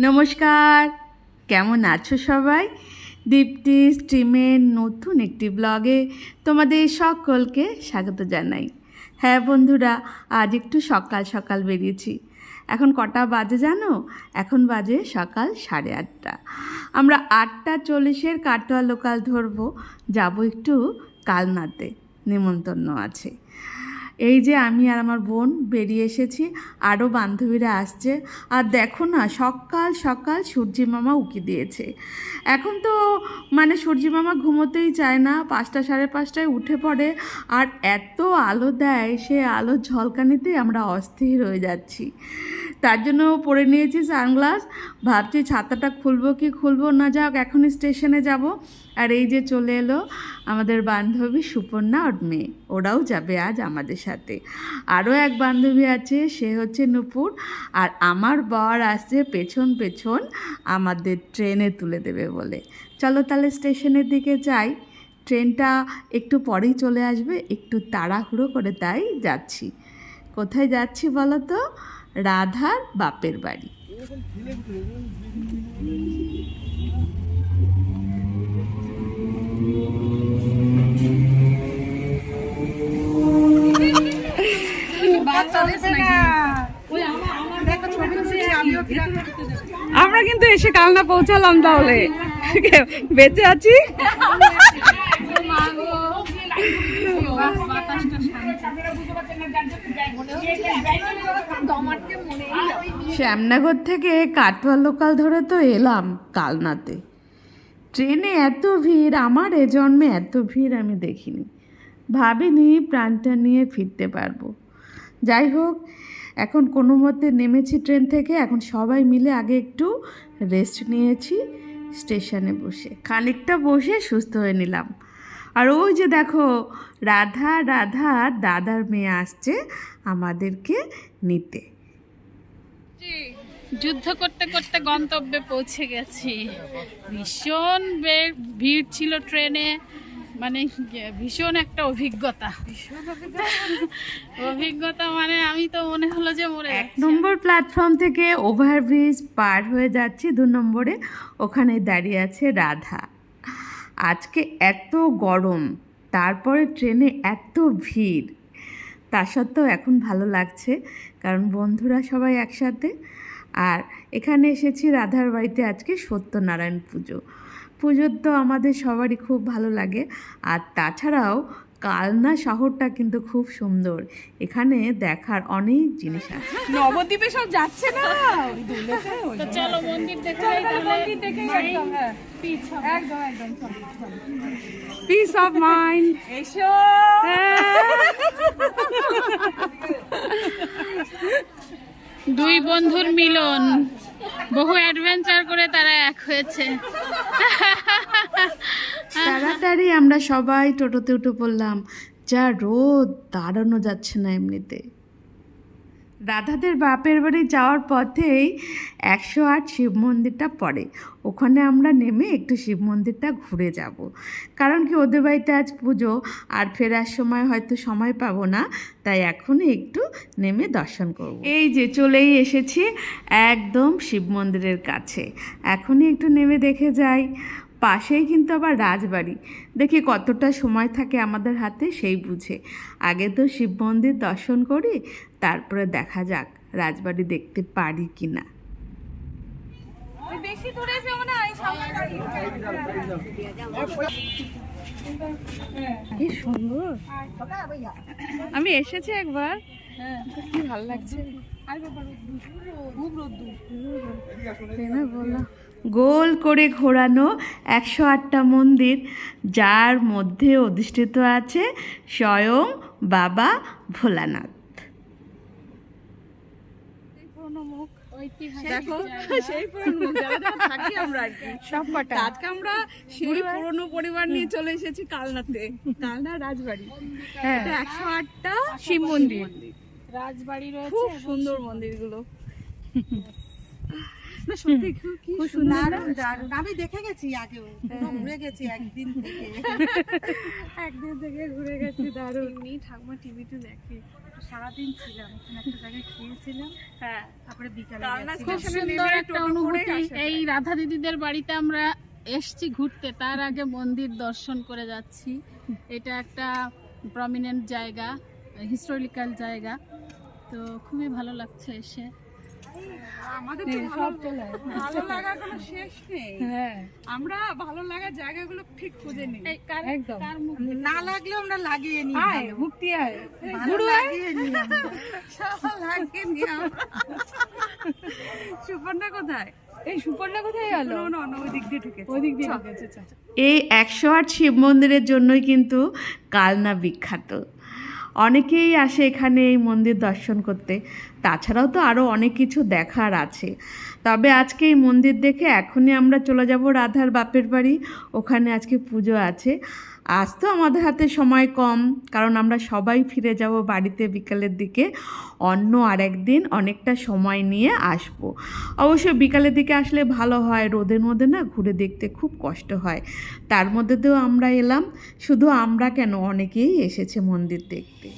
নমস্কার, কেমন আছো সবাই? দীপ্তি স্ট্রিমের নতুন একটি ব্লগে তোমাদের সকলকে স্বাগত জানাই। হ্যাঁ বন্ধুরা, আজ একটু সকাল সকাল বেরিয়েছি। এখন কটা বাজে জানো? এখন বাজে সকাল 8:30। আমরা 8:40 কাটোয়া লোকাল ধরবো, যাবো একটু কালনাতে, নেমন্তন্ন আছে। এই যে আমি আর আমার বোন বেরিয়ে এসেছি, আরও বান্ধবীরা আসছে। আর দেখো না, সকাল সকাল সূর্যি মামা উকি দিয়েছে। এখন তো সূর্যি মামা ঘুমোতেই চায় না, 5টা 5:30টায় উঠে পড়ে। আর এত আলো দেয়, সে আলো ঝলকানিতে আমরা অস্থির হয়ে যাচ্ছি। তার জন্য পরে নিয়েছি সানগ্লাস। ভাবছি ছাতাটা খুলবো কি খুলবো না, যাক এখনই স্টেশনে যাব। আর এই যে চলে এলো আমাদের বান্ধবী সুপর্ণা ওর মেয়ে, ওরাও যাবে আজ আমাদের সাথে। আরও এক বান্ধবী আছে, সে হচ্ছে নূপুর। আর আমার বর আসছে পেছন পেছন আমাদের ট্রেনে তুলে দেবে বলে। চলো তাহলে স্টেশনের দিকে যাই, ট্রেনটা একটু পরেই চলে আসবে, একটু তাড়াহুড়ো করে তাই যাচ্ছি। কোথায় যাচ্ছি বলো তো? রাধার বাপের বাড়ি। আমরা কিন্তু এসে কালনা পৌঁছালাম, তাহলে বেঁচে আছি। শ্যামনগর থেকে কাটোয়া লোকাল ধরে তো এলাম কালনাতে। ট্রেনে এত ভিড়, আমার এ জন্মে এত ভিড় আমি দেখিনি। ভাবিনি প্রাণটা নিয়ে ফিরতে পারবো। যাই হোক, এখন কোনো মতে নেমেছি ট্রেন থেকে। এখন সবাই মিলে আগে একটু রেস্ট নিয়েছি স্টেশনে বসে, খানিকটা বসে সুস্থ হয়ে নিলাম। আর ওই যে দেখো, রাধা দাদার মেয়ে আসছে আমাদেরকে নিতে। যুদ্ধ করতে করতে গন্তব্যে পৌঁছে গেছি। ভীষণ ভিড় ছিল ট্রেনে, ভীষণ একটা অভিজ্ঞতা। আমি তো মনে হলো যে মরে 1 নম্বর প্ল্যাটফর্ম থেকে ওভারব্রিজ পার হয়ে যাচ্ছি, 2 নম্বরে ওখানে দাঁড়িয়ে আছে রাধা। আজকে এত গরম, তারপরে ট্রেনে এত ভিড়, তা সত্ত্বেও এখন ভালো লাগছে, কারণ বন্ধুরা সবাই একসাথে। আর এখানে এসেছি রাধার বাড়িতে, আজকে সত্যনারায়ণ পুজোর তো আমাদের সবারই খুব ভালো লাগে। আর তাছাড়াও কালনা শহরটা কিন্তু খুব সুন্দর, এখানে দেখার অনেক জিনিস আছে। নবদ্বীপে সব যাচ্ছে না, তো চলো মন্দির দেখে একদম পিস অফ মাইন্ড। এসো। দুই বন্ধুর মিলন, বহু অ্যাডভেঞ্চার করে তারা এক হয়েছে। তাড়াতাড়ি আমরা সবাই টোটোতে উঠে পড়লাম, যা রোদ, দাঁড়ানো যাচ্ছে না এমনিতে। রাধাদের বাপের বাড়ি যাওয়ার পথেই 108 শিব মন্দিরটা পড়ে, ওখানে আমরা নেমে একটু শিব মন্দিরটা ঘুরে যাব। কারণ কি, ওদের বাড়িতে আজ পুজো, আর ফেরার সময় হয়তো সময় পাবো না, তাই এখনই একটু নেমে দর্শন করব। এই যে চলেই এসেছি একদম শিব মন্দিরের কাছে, এখনই একটু নেমে দেখে যাই। পাশেই কিন্তু আবার রাজবাড়ি, দেখি কতটা সময় থাকে আমাদের হাতে সেই বুঝে। আগে তো শিব মন্দির দর্শন করি, তারপরে দেখা যাক রাজবাড়ি দেখতে পারি কি না। বেশি দূরে যাও না, এই সামনে গাড়ি। কি সুন্দর, আমি এসেছি একবার, কি ভালো লাগছে। গোল করে ঘোরানো 108টা মন্দির, যার মধ্যে অধিষ্ঠিত আছে স্বয়ং বাবা ভোলানাথ। দেখো সেই পুরনো যারা থাকি আমরা আর কি সব কটা। আজকে আমরা সেই পুরনো পরিবার নিয়ে চলে এসেছি কালনাতে, কালনা রাজবাড়ি। এটা 108টা শিব মন্দির, রাজবাড়ি রয়েছে, খুব সুন্দর মন্দিরগুলো। না সত্যি খুব সুন্দর, দারুণ। আমি দেখে গেছি আগেও, ঘুরে গেছি একদিন থেকে ঘুরে গেছি, দারুণ। ঠাকুমা টিভিতে দেখে সারাদিন ছিলাম, এখানে একটা জায়গায় খেয়েছিলাম, হ্যাঁ তারপরে বিকালে কালনা গেছিলাম। খুব স্টেশনে সুন্দর নেমে একটা টোটো অনুভূতি। করেই আসা এই যায়। রাধা দিদিদের বাড়িতে আমরা এসছি ঘুরতে, তার আগে মন্দির দর্শন করে যাচ্ছি। এটা একটা প্রমিনেন্ট জায়গা, হিস্টোরিক্যাল জায়গা, তো খুবই ভালো লাগছে এসে। আমাদের তো ভালো লাগার কোনো শেষ নেই। হ্যাঁ আমরা ভালো লাগার জায়গাগুলো ঠিক খুঁজে নিই। একদম, কার মুখ না লাগলেও আমরা লাগিয়ে নিই, আয় মুক্তি আয় ভালো লাগিয়ে নিই আমরা। সব লাগিয়ে নিই আমরা। সুপর্ণা কোথায়? এই সুপর্ণা কোথায় গেল? না ওই দিক দিয়ে ঢুকেছে। ওই দিক দিয়ে ঢুকেছে। এই 108 শিব মন্দিরের জন্যই কিন্তু কালনা বিখ্যাত। অনেকেই আসে এখানে এই মন্দির দর্শন করতে, তাছাড়াও তো আরও অনেক কিছু দেখার আছে। তবে আজকে এই মন্দির দেখে এখনই আমরা চলে যাব রাধার বাপের বাড়ি, ওখানে আজকে পুজো আছে। আজ তো আমাদের হাতে সময় কম, কারণ আমরা সবাই ফিরে যাব বাড়িতে বিকালের দিকে। অন্য আরেকদিন অনেকটা সময় নিয়ে আসব। অবশ্য বিকালের দিকে আসলে ভালো হয়, রোদের মধ্যে না ঘুরে দেখতে খুব কষ্ট হয়। তার মধ্যে তো আমরা এলাম, শুধু আমরা কেন, অনেকেই এসেছে মন্দির দেখতে।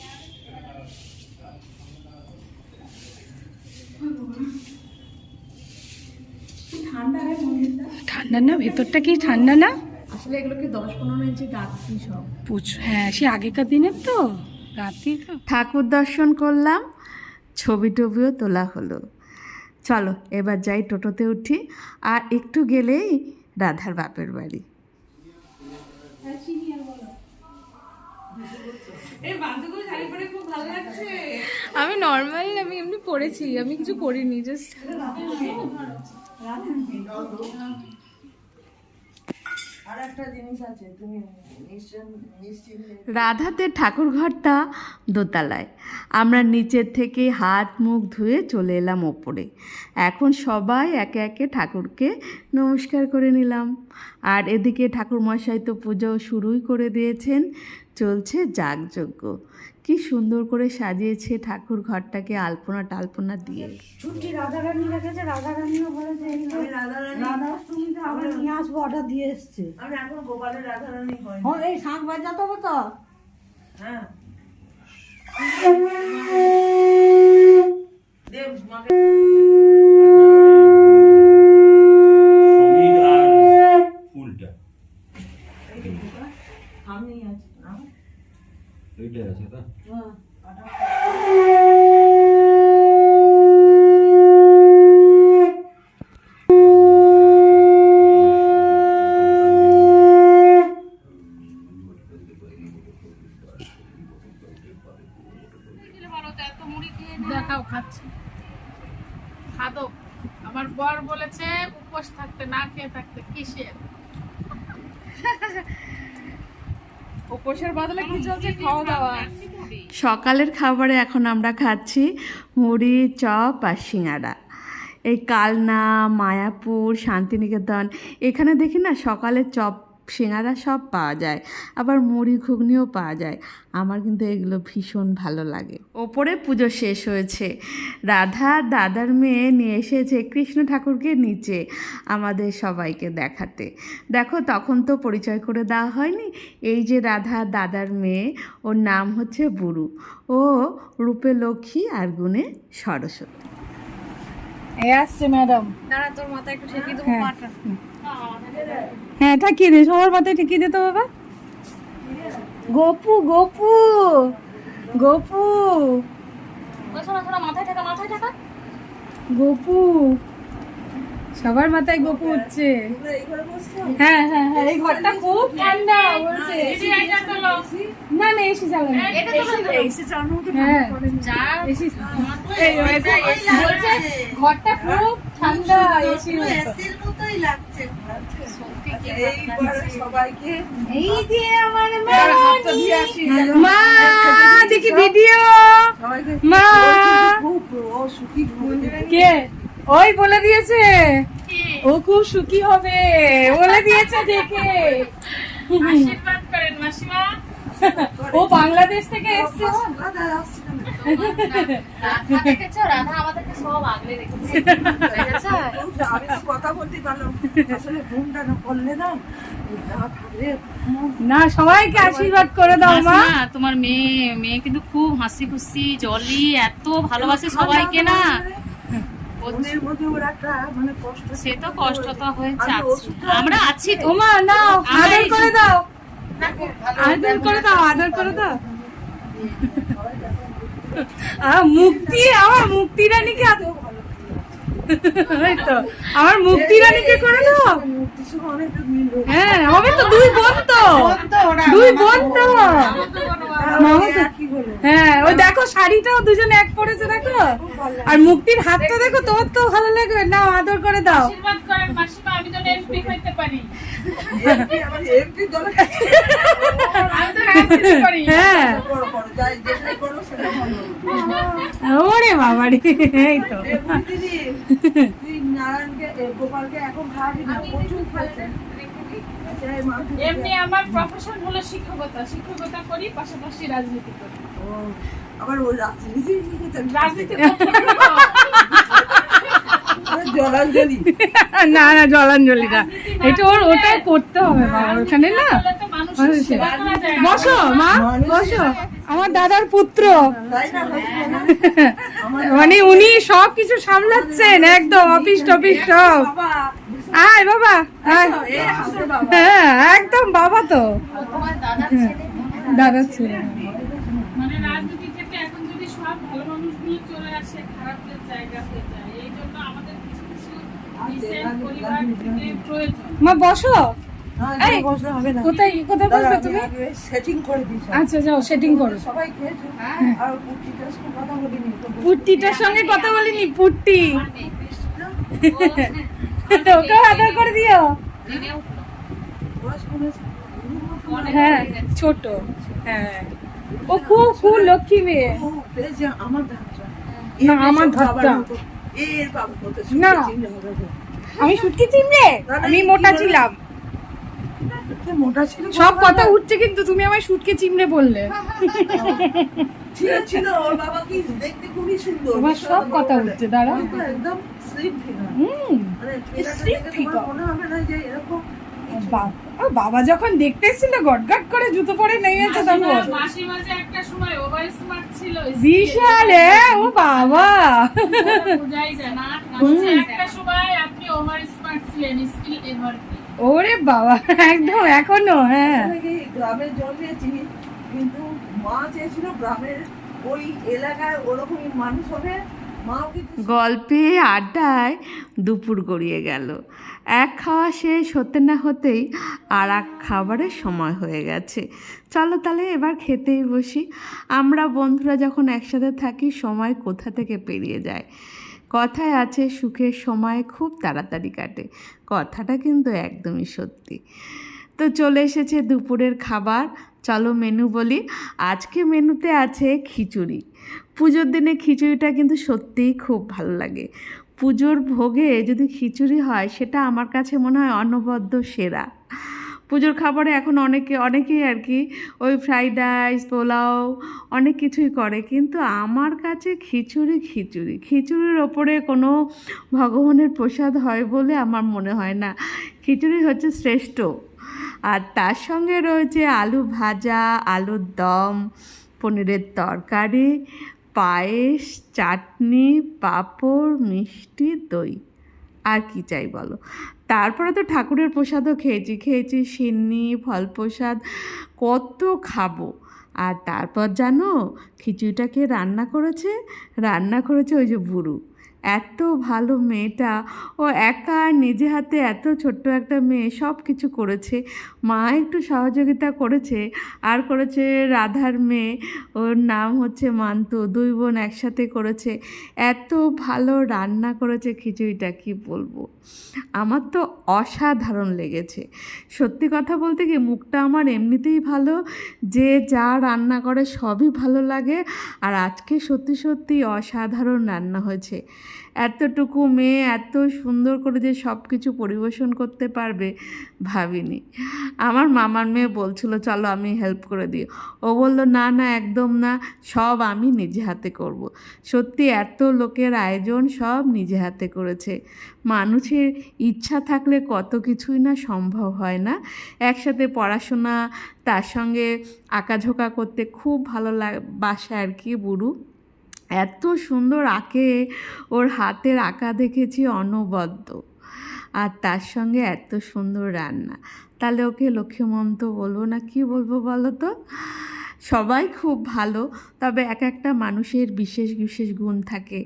ঠান্ডা না, ভেতরটা কি ঠান্ডা না? আসলে এগুলোকে 10-15 ইঞ্চি রাত্রি সব। হ্যাঁ, সে আগেকার দিনের তো, রাত্রি তো। ঠাকুর দর্শন করলাম, ছবি টবিও তোলা হলো। চলো এবার যাই, টোটোতে উঠি, আর একটু গেলেই রাধার বাপের বাড়ি। এই বান্ধবী শাড়ি পরে খুব ভালো লাগছে। আমি নর্মাল, আমি এমনি পড়েছি, আমি কিছু করিনি, জাস্ট রাধাতে ঠাকুর ঘরটা দোতলায়। আমরা নিচের থেকে হাত মুখ ধুয়ে চলে এলাম ওপরে। এখন সবাই একে একে ঠাকুরকে নমস্কার করে নিলাম। আর এদিকে ঠাকুরমশাই তো পুজো শুরুই করে দিয়েছেন, চলছে যাগযজ্ঞ। কি সুন্দর করে সাজিয়েছে ঠাকুর ঘরটাকে আলপনা টালপনা দিয়ে। ছুটি রাধারানী রেখেছে, রাধারানীও বলেছে রাধাষ্টমীতে আবার নিয়ে আসবো, অর্ডার দিয়ে এসছে। আমি এখন গোপালের রাধারানী হয়। এই শাঁখ বাজাতে হবে তো। হ্যাঁ দেব মাকে সমীর আর ফুলটা আমি আছি না। ওইটা আছে তো। দেখাও খাচ্ছি, খাদক। আমার বর বলেছে উপোস থাকতে, না খেয়ে থাকতে, কিসের উপোসের বদলে কি চলছে? খাওয়া দাওয়া। সকালের খাবারে এখন আমরা খাচ্ছি মুড়ি, চপ আর সিঙ্গাড়া। এই কালনা, মায়াপুর, শান্তিনিকেতন, এখানে দেখি না সকালে চপ সিঙ্গাড়া সব পাওয়া যায়, আবার মুড়ি ঘুগনিও পাওয়া যায়। আমার কিন্তু এগুলো ভীষণ ভালো লাগে। ওপরে পুজো শেষ হয়েছে, রাধা দাদার মেয়ে নিয়ে এসেছে কৃষ্ণ ঠাকুরকে নিচে আমাদের সবাইকে দেখাতে। দেখো তখন তো পরিচয় করে দেওয়া হয়নি। এই যে রাধা দাদার মেয়ে, ওর নাম হচ্ছে বুড়ু। ও রূপে লক্ষ্মী আর গুণে সরস্বতী। এই আসছে ম্যাডাম। দাঁড়া, তোর মাথায় একটু ঠেকিয়ে দেবো পাটা। হ্যাঁ, ঠাকিয়ে দে, সবার মাথায় ঠেকিয়ে দে তো বাবা। গোপু গোপু গোপু গোপু, সবার মাথায় গোপু উঠছে। হ্যাঁ হ্যাঁ হ্যাঁ, এই ঘরটা খুব ঠান্ডা বলছে। না না, এসি চালানো। হ্যাঁ, এসি বলছে ঘরটা খুব ঠান্ডা, এসির এসির মতোই লাগছে। সবাইকে এই যে আমার মা, দেখি ভিডিও। মা ও সুখী কে? ওই বলে দিয়েছে ও খুব সুখী হবে, বলে দিয়েছে দেখে। আশীর্বাদ করেন মাসিমা। ও বাংলাদেশ থেকে এসছে। দেখেছো রাধা আমাদেরকে সব আগলে রেখেছে দেখেছো? আমি তো কথা বলতে পারলাম আসলে ঘুমটা না করলে না না থাকলে না, সবাইকে আশীর্বাদ করে দাও মা। মাসিমা, তোমার মেয়ে কিন্তু খুব হাসি খুশি জলি এত ভালোবাসে সবাইকে না। মনের মধ্যে ওর একটা মানে কষ্ট সে তো কষ্ট তো হয়েছে, আমরা আছি তো। ওমা নাও, আদর করে দাও, আদর করে দাও, আদর করে দাও। মুক্তি, আমার মুক্তি রানীকে আদর, ওই তো আমার মুক্তি রানীকে করে দাও। মূর্তির সঙ্গে অনেক মিল রয়েছে। হ্যাঁ, হবে তো, দুই বোন তো, দুই বোন তো। মামা তো, কি হলো হ্যাঁ ওই দেখো শাড়িটাও দুজনে এক পরেছে দেখো, আর মুক্তির হাতটা দেখো, তোমার তো ভালো লাগবে। নাও আদর করে দাও। আশীর্বাদ করেন মাসিমা, আমি তো এমপি হইতে পারি। আমার এমপি দলে আমি তো রাজনীতি করি। হ্যাঁ, করো করো যাই যেটাই করো সেটা ভালো ওরে বাবা রে, এই তো। দিদি তুই নারায়ণকে গোপালকে এখন খাওয়াবি না, প্রচুর খাচ্ছে এমনি আমার প্রফেশন হলো শিক্ষকতা করি, পাশাপাশি রাজনীতি করি। আবার ওই রাজনীতি রাজনীতি করতে হবে তো। জলাঞ্জলি না না, জলাঞ্জলি না, এটা ওটাই করতে হবে বাবা, ওখানে না। তাহলে তো মানুষের সেবা করা যায় না। বসো মা, বসো। আমার দাদার পুত্র, তাই না মানে উনি সবকিছু সামলাচ্ছেন একদম, অফিস টফিস সব। বাবা আয় বাবা, আয়। এই হাসে বাবা হ্যাঁ একদম বাবা তো, তোমার দাদার ছেলে দাদার ছেলে। মানে রাজনীতি থেকে এখন যদি সব ভালো মানুষগুলো চলে আসে, খারাপদের জায়গা হয়ে যায়। এই জন্য আমাদের কিছু কিছু decent পরিবার থেকে প্রয়োজন। মা বসো। এই বসলে হবে না কোথায় কোথায় বসবে তুমি? সেটিং করে দিস আচ্ছা যাও, সেটিং করো। সবাই খেয়েছো আর পুটিটার সঙ্গে কথা বলিনি পুট্টিটার সঙ্গে কথা বলিনি, পুট্টি ওকে আদর করে দিও। বয়স কমেছে হ্যাঁ ছোট, হ্যাঁ ও খুব খুব লক্ষ্মী মেয়ে। ও পেয়েছে আমার ধাপটা না, আমার ধাপটা। এর বাবা কত না। চিন্তা হবে গো। আমি শুটকি চিমড়ে, আমি মোটা ছিলাম। সে মোটা ছিল সব কথা উঠছে, কিন্তু তুমি আমায় শুটকি চিমড়ে বললে। ছিল ওর বাবা কি দেখতে খুবই সুন্দর তোমার সব কথা উঠছে, দাঁড়াও। কিন্তু একদম স্লিম ফিগার হুম, মানে ফিগারটা Slim দেখে figure। তোমার মনে হবে না যে এরকম বাবা যখন দেখতে এসেছিল গটগট করে জুতো পরে নেমেছে তখন মাসি মাঝে একটা সময় ওভার স্মার্ট ছিল, বিশাল। ও বাবা, বুঝাই যায় না। একটা সময় আপনি ওভার স্মার্ট ছিলেন, স্কিল এভারথিং। ওরে বাবা, একদম এখনো। হ্যাঁ, এই গ্রামে জন্মেছি কিন্তু মা চেয়েছিল গ্রামের ওই এলাকায় ওরকমই মানুষ হবে মাও কিন্তু গল্পে আড্ডায় দুপুর গড়িয়ে গেল। এক খাওয়া শেষ হতে না হতেই আর এক খাবারের সময় হয়ে গেছে। চলো তাহলে এবার খেতেই বসি। আমরা বন্ধুরা যখন একসাথে থাকি সময় কোথা থেকে পেরিয়ে যায়। কথায় আছে সুখের সময় খুব তাড়াতাড়ি কাটে, কথাটা কিন্তু একদমই সত্যি। তো চলে এসেছে দুপুরের খাবার, চলো মেনু বলি। আজকে মেনুতে আছে খিচুড়ি। পুজোর দিনে খিচুড়িটা কিন্তু সত্যিই খুব ভালো লাগে। পুজোর ভোগে যদি খিচুড়ি হয় সেটা আমার কাছে মনে হয় অনবদ্য সেরা। পুজোর খাবারে এখন অনেকেই আর কি ওই ফ্রাইড রাইস, পোলাও অনেক কিছুই করে, কিন্তু আমার কাছে খিচুড়ির ওপরে কোনো ভগবানের প্রসাদ হয় বলে আমার মনে হয় না। খিচুড়ি হচ্ছে শ্রেষ্ঠ। আর তার সঙ্গে রয়েছে আলু ভাজা, আলুর দম, পনিরের তরকারি, পায়েস, চাটনি, পাঁপড়, মিষ্টি, দই। আর কি চাই বলো। তারপরে তো ঠাকুরের প্রসাদও খেয়েছি সিন্নি, ফল প্রসাদ, কত খাবো। আর তারপর জানো খিচুড়িটাকে রান্না করেছে ওই যে বুড়ু। এত ভালো মেয়েটা, ও একা নিজে হাতে, এত ছোট্ট একটা মেয়ে সব কিছু করেছে। মা একটু সহযোগিতা করেছে, আর করেছে রাধার মেয়ে, ওর নাম হচ্ছে মান্তু, দুই বোন একসাথে করেছে। এত ভালো রান্না করেছে খিচুড়িটা, কি বলবো। আমার তো অসাধারণ লেগেছে। সত্যি কথা বলতে কি, মুখটা আমার এমনিতেই ভালো, যে যা রান্না করে সবই ভালো লাগে। আর আজকে সত্যি অসাধারণ রান্না হয়েছে। এতটুকু মেয়ে এত সুন্দর করে যে সব কিছু পরিবেশন করতে পারবে ভাবিনি। আমার মামার মেয়ে বলছিল চলো আমি হেল্প করে দিই, ও বললো না না একদম না, সব আমি নিজে হাতে করব। সত্যি এত লোকের আয়োজন সব নিজে হাতে করেছে। মানুষের ইচ্ছা থাকলে কত কিছুই না সম্ভব হয় না। একসাথে পড়াশোনা, তার সঙ্গে আঁকাঝোঁকা করতে খুব ভালো বাসে আর কি বুড়ু। এত সুন্দর আঁকে, ওর হাতের আঁকা দেখেছি অনবদ্য, আর তার সঙ্গে এত সুন্দর রান্না। তাহলে ওকে লক্ষ্মীমন্ত বলবো না কি বলবো বলো তো? সবাই খুব ভালো, তবে এক একটা মানুষের বিশেষ বিশেষ গুণ থাকে,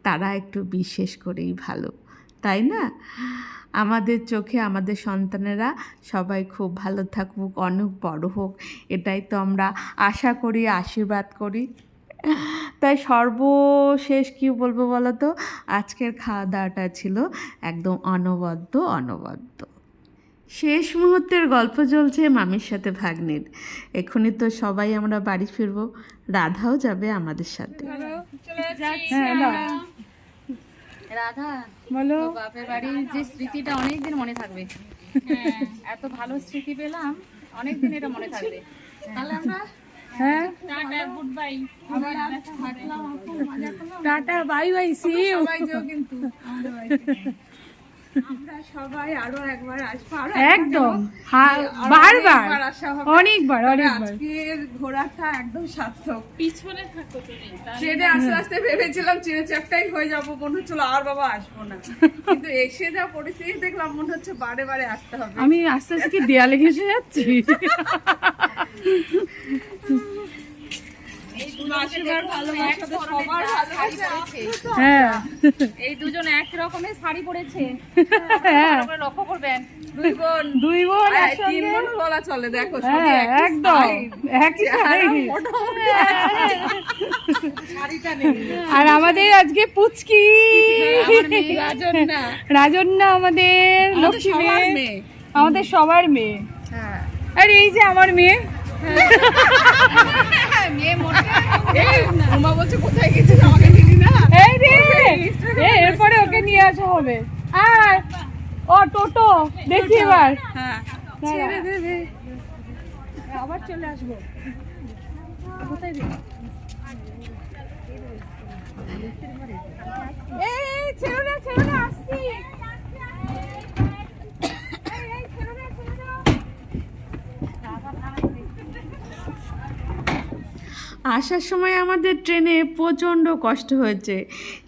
তারা একটু বিশেষ করেই ভালো, তাই না? আমাদের চোখে আমাদের সন্তানেরা সবাই খুব ভালো থাকুক, অনেক বড় হোক, এটাই তো আমরা আশা করি, আশীর্বাদ করি। তাই সর্বশেষ কি বলবো বলো তো, আজকের খাওয়া দাওয়াটা ছিল একদম অনবদ্য। শেষ মুহূর্তের গল্প চলছে মামির সাথে ভাগ্নির। এখনই তো সবাই আমরা বাড়ি ফিরবো, রাধাও যাবে আমাদের সাথে। হ্যাঁ না রাধা, বলো। বাপের বাড়ির যে স্মৃতিটা অনেকদিন মনে থাকবে। এত ভালো স্মৃতি পেলাম, অনেকদিন এটা মনে থাকবে। তাহলে আমরা হ্যাঁ tata, good bye. Tata, bye bye, see you. সবাই যেও কিন্তু আমাদের বাড়িতে। আমরা সবাই আরো একবার আসবো, আরো একদম আরো বারবার, অনেকবার আসা হবে। অনেকবার তবে অনেকবার। আজকের ঘোরাটা একদম সার্থক। পিছনে থাকো তুমি। ট্রেনে আস্তে আস্তে ভেবেছিলাম চিড়ে চ্যাপটাই হয়ে যাবো, মনে হচ্ছিল আর বাবা আসবো না, কিন্তু এসে যা পরিস্থিতি দেখলাম মনে হচ্ছে বারে বারে আসতে হবে। আমি আস্তে আস্তে কি দেয়ালে ঘেসে যাচ্ছি? মাসিমার ভালোবাসা তো সবার ভালোবাসা। হ্যাঁ এই দুজন এক রকমের শাড়ি পরেছে, হ্যাঁ, ভালো করে লক্ষ্য করবেন। দুই বোন, দুই বোন তিন একসঙ্গে। বোন বলা চলে, দেখো শুধু হ্যাঁ একই একদম style। একই শাড়ি। মোটামুটি শাড়িটা নেই। আর আমাদের আজকে পুচকি রাজন্যা রাজন্যা, আমাদের লক্ষ্মী সবার মেয়ে, মেয়ে। আমাদের সবার মেয়ে। হ্যাঁ আর এই যে আমার মেয়ে, এই উমা বলছে কোথায় গেছিস আমাকে চিনি না। এই রে, এরপরে ওকে নিয়ে আসা হবে। আর ও টোটো দেখি এবার, হ্যাঁ ছেড়ে দেবে, আবার চলে আসবো। কোথায় রে? এই ছেড়ো না আসছি। আসার সময় আমাদের ট্রেনে প্রচণ্ড কষ্ট হয়েছে,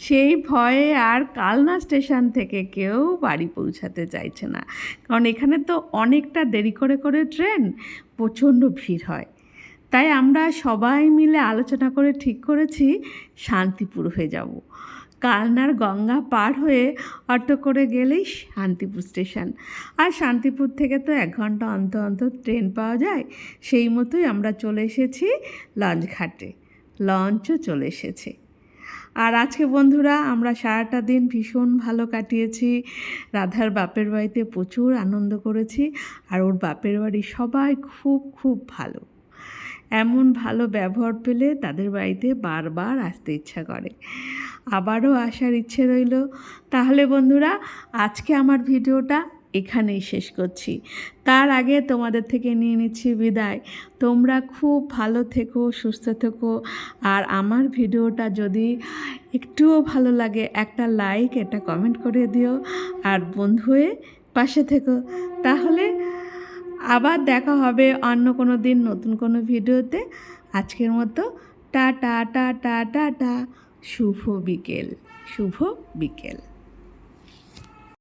সেই ভয়ে আর কালনা স্টেশন থেকে কেউ বাড়ি পৌঁছাতে চাইছে না, কারণ এখানে তো অনেকটা দেরি করে করে ট্রেন, প্রচণ্ড ভিড় হয়। তাই আমরা সবাই মিলে আলোচনা করে ঠিক করেছি শান্তিপুর হয়ে যাব। কালনার গঙ্গা পার হয়ে অটো করে গেলেই শান্তিপুর স্টেশন, আর শান্তিপুর থেকে তো 1 ঘন্টা অন্তর অন্তর ট্রেন পাওয়া যায়। সেই মতোই আমরা চলে এসেছি লঞ্চ ঘাটে, লঞ্চও চলে এসেছে। আর আজকে বন্ধুরা আমরা সারাটা দিন ভীষণ ভালো কাটিয়েছি। রাধার বাপের বাড়িতে প্রচুর আনন্দ করেছি, আর ওর বাপের বাড়ি সবাই খুব খুব ভালো। এমন ভালো ব্যবহার পেলে তাদের বাড়িতে বারবার আসতে ইচ্ছা করে, আবারও আসার ইচ্ছে রইল। তাহলে বন্ধুরা আজকে আমার ভিডিওটা এখানেই শেষ করছি। তার আগে তোমাদের থেকে নিয়ে নিচ্ছি বিদায়। তোমরা খুব ভালো থেকো, সুস্থ থেকো, আর আমার ভিডিওটা যদি একটুও ভালো লাগে একটা লাইক, একটা কমেন্ট করে দিও, আর বন্ধু হয়ে পাশে থেকো। তাহলে আবার দেখা হবে অন্য কোনো দিন নতুন কোনো ভিডিওতে। আজকের মতো টাটা টাটা টাটা, শুভ বিকেল।